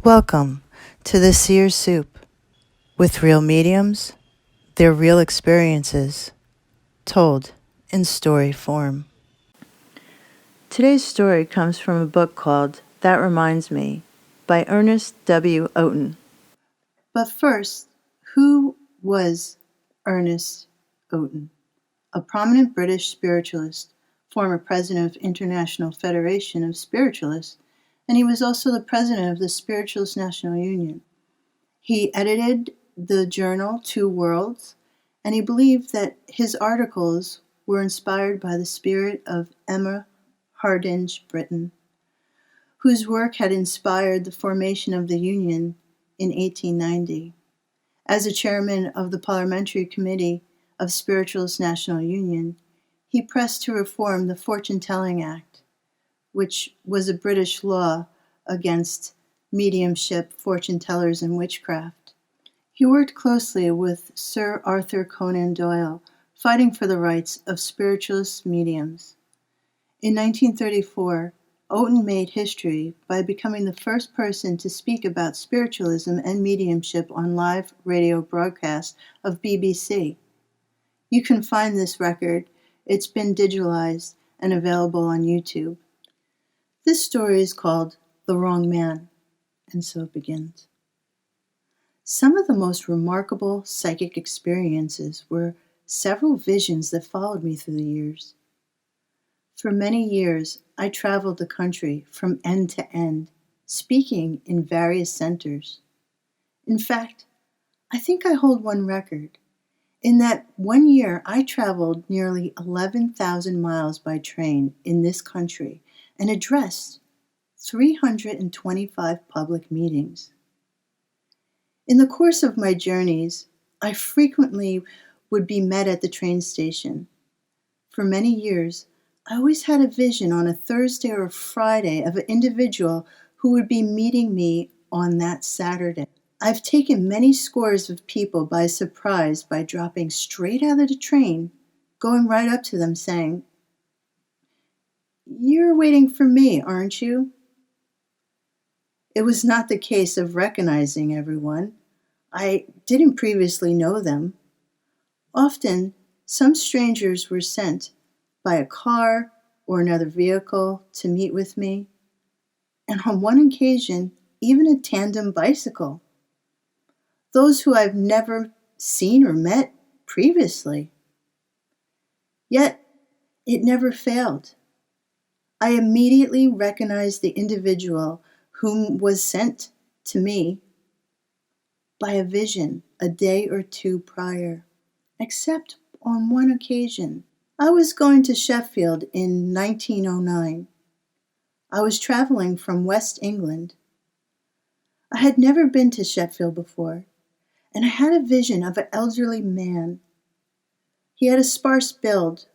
Welcome to the Seer Soup with real mediums, their real experiences, told in story form. Today's story comes from a book called That Reminds Me by Ernest W. Oaten. But first, who was Ernest Oaten? A prominent British spiritualist, former president of International Federation of Spiritualists, and he was also the president of the Spiritualist National Union. He edited the journal Two Worlds, and he believed that his articles were inspired by the spirit of Emma Hardinge Britten, whose work had inspired the formation of the Union in 1890. As a chairman of the Parliamentary Committee of Spiritualist National Union, he pressed to reform the Fortune-Telling Act, which was a British law against mediumship, fortune-tellers, and witchcraft. He worked closely with Sir Arthur Conan Doyle, fighting for the rights of spiritualist mediums. In 1934, Oaten made history by becoming the first person to speak about spiritualism and mediumship on live radio broadcasts of BBC. You can find this record. It's been digitalized and available on YouTube. This story is called The Wrong Man, and so it begins. Some of the most remarkable psychic experiences were several visions that followed me through the years. For many years, I traveled the country from end to end, speaking in various centers. In fact, I think I hold one record. In that 1 year, I traveled nearly 11,000 miles by train in this country and addressed 325 public meetings. In the course of my journeys, I frequently would be met at the train station. For many years, I always had a vision on a Thursday or a Friday of an individual who would be meeting me on that Saturday. I've taken many scores of people by surprise by dropping straight out of the train, going right up to them saying, "You're waiting for me, aren't you?" It was not the case of recognizing everyone. I didn't previously know them. Often, some strangers were sent by a car or another vehicle to meet with me, and on one occasion, even a tandem bicycle. Those who I've never seen or met previously. Yet, it never failed. I immediately recognized the individual whom was sent to me by a vision a day or two prior, except on one occasion. I was going to Sheffield in 1909. I was traveling from West England. I had never been to Sheffield before, and I had a vision of an elderly man. He had a sparse build,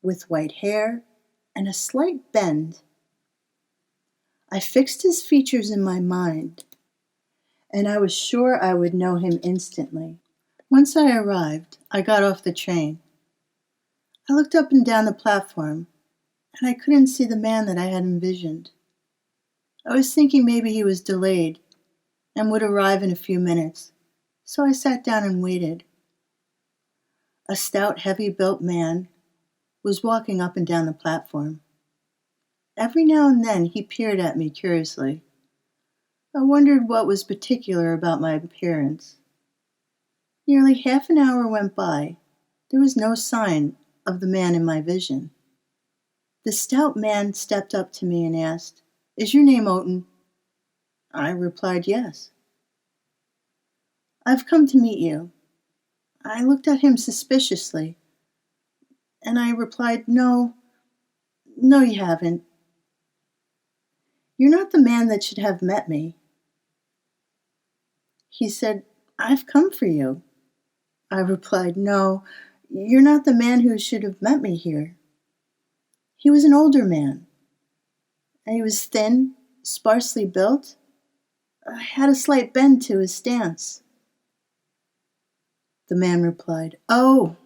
with white hair and a slight bend. I fixed his features in my mind, and I was sure I would know him instantly. Once I arrived, I got off the train. I looked up and down the platform, and I couldn't see the man that I had envisioned. I was thinking maybe he was delayed and would arrive in a few minutes, so I sat down and waited. A stout, heavy-built man was walking up and down the platform. Every now and then he peered at me curiously. I wondered what was particular about my appearance. Nearly half an hour went by. There was no sign of the man in my vision. The stout man stepped up to me and asked, "Is your name Oaten?" I replied, "Yes." "I've come to meet you." I looked at him suspiciously, and I replied, No, you haven't. You're not the man that should have met me." He said, "I've come for you." I replied, "No, you're not the man who should have met me here." He was an older man, and he was thin, sparsely built, had a slight bend to his stance. The man replied, Oh,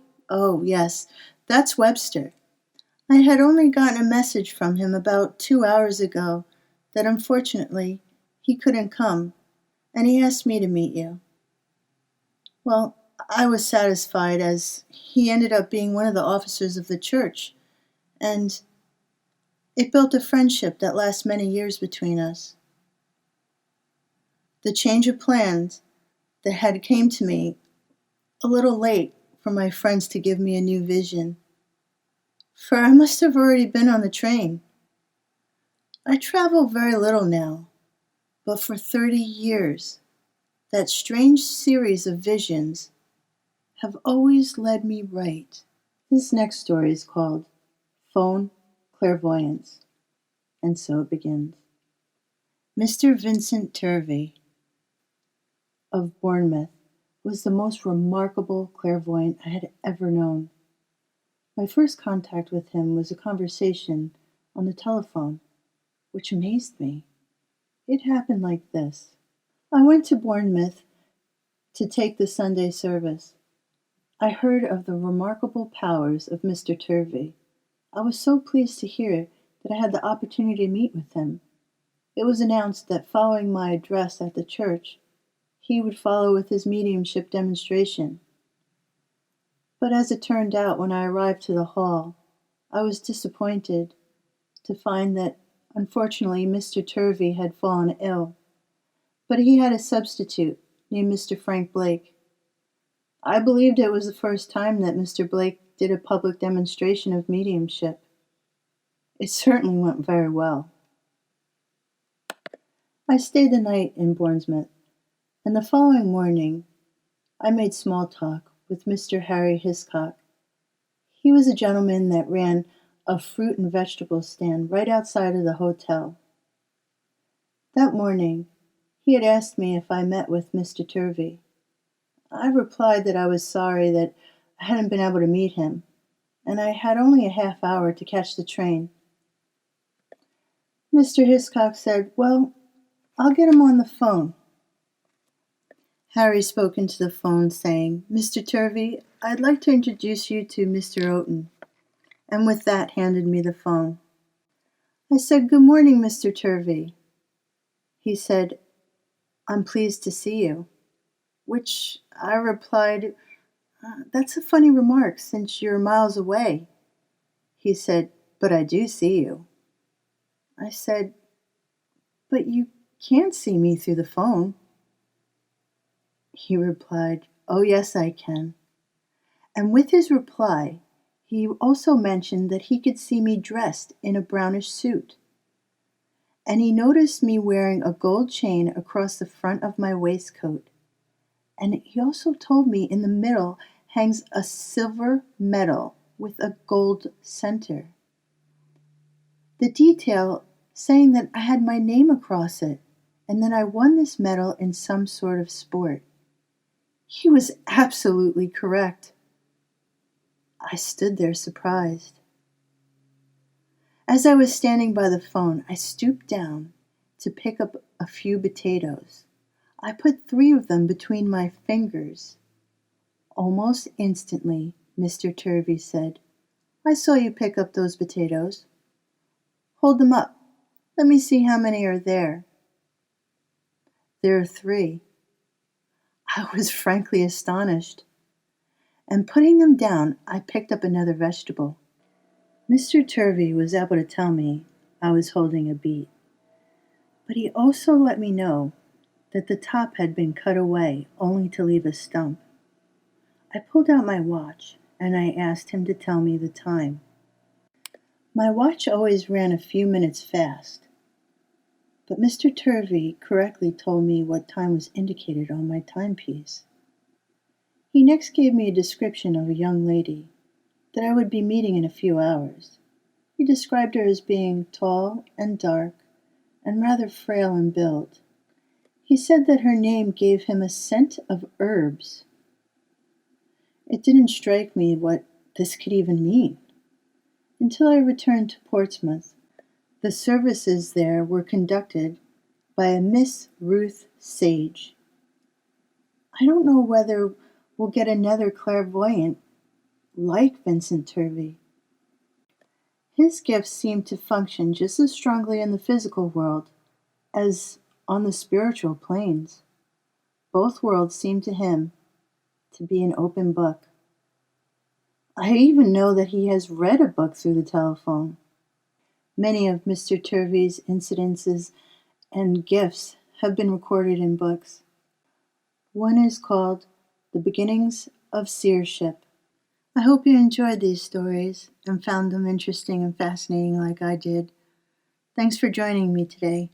yes, that's Webster. I had only gotten a message from him about 2 hours ago that unfortunately he couldn't come and he asked me to meet you. Well, I was satisfied as he ended up being one of the officers of the church, and it built a friendship that lasts many years between us. The change of plans that had came to me a little late for my friends to give me a new vision, for I must have already been on the train. I travel very little now, but for 30 years, that strange series of visions have always led me right. This next story is called Phone Clairvoyance, and so it begins. Mr. Vincent Turvey of Bournemouth was the most remarkable clairvoyant I had ever known. My first contact with him was a conversation on the telephone, which amazed me. It happened like this. I went to Bournemouth to take the Sunday service. I heard of the remarkable powers of Mr. Turvey. I was so pleased to hear that I had the opportunity to meet with him. It was announced that following my address at the church, he would follow with his mediumship demonstration. But as it turned out, when I arrived to the hall, I was disappointed to find that, unfortunately, Mr. Turvey had fallen ill, but he had a substitute named Mr. Frank Blake. I believed it was the first time that Mr. Blake did a public demonstration of mediumship. It certainly went very well. I stayed the night in Bournemouth, and the following morning I made small talk with Mr. Harry Hiscock. He was a gentleman that ran a fruit and vegetable stand right outside of the hotel. That morning, he had asked me if I met with Mr. Turvey. I replied that I was sorry that I hadn't been able to meet him, and I had only a half hour to catch the train. Mr. Hiscock said, "Well, I'll get him on the phone." Harry spoke into the phone, saying, "Mr. Turvey, I'd like to introduce you to Mr. Oaten," and with that handed me the phone. I said, "Good morning, Mr. Turvey." He said, "I'm pleased to see you," which I replied, "That's a funny remark since you're miles away." He said, "But I do see you." I said, "But you can't see me through the phone." He replied, "Oh, yes, I can." And with his reply, he also mentioned that he could see me dressed in a brownish suit. And he noticed me wearing a gold chain across the front of my waistcoat. And he also told me in the middle hangs a silver medal with a gold center. The detail saying that I had my name across it and that I won this medal in some sort of sport. He was absolutely correct. I stood there surprised. As I was standing by the phone, I stooped down to pick up a few potatoes. I put 3 of them between my fingers. Almost instantly, Mr. Turvey said, "I saw you pick up those potatoes. Hold them up. Let me see how many are there." "There are 3. I was frankly astonished. And putting them down, I picked up another vegetable. Mr. Turvey was able to tell me I was holding a beet, but he also let me know that the top had been cut away only to leave a stump. I pulled out my watch and I asked him to tell me the time. My watch always ran a few minutes fast, but Mr. Turvey correctly told me what time was indicated on my timepiece. He next gave me a description of a young lady that I would be meeting in a few hours. He described her as being tall and dark and rather frail in build. He said that her name gave him a scent of herbs. It didn't strike me what this could even mean until I returned to Portsmouth. The services there were conducted by a Miss Ruth Sage. I don't know whether we'll get another clairvoyant like Vincent Turvey. His gifts seem to function just as strongly in the physical world as on the spiritual planes. Both worlds seem to him to be an open book. I even know that he has read a book through the telephone. Many of Mr. Turvey's incidences and gifts have been recorded in books. One is called The Beginnings of Seership. I hope you enjoyed these stories and found them interesting and fascinating like I did. Thanks for joining me today.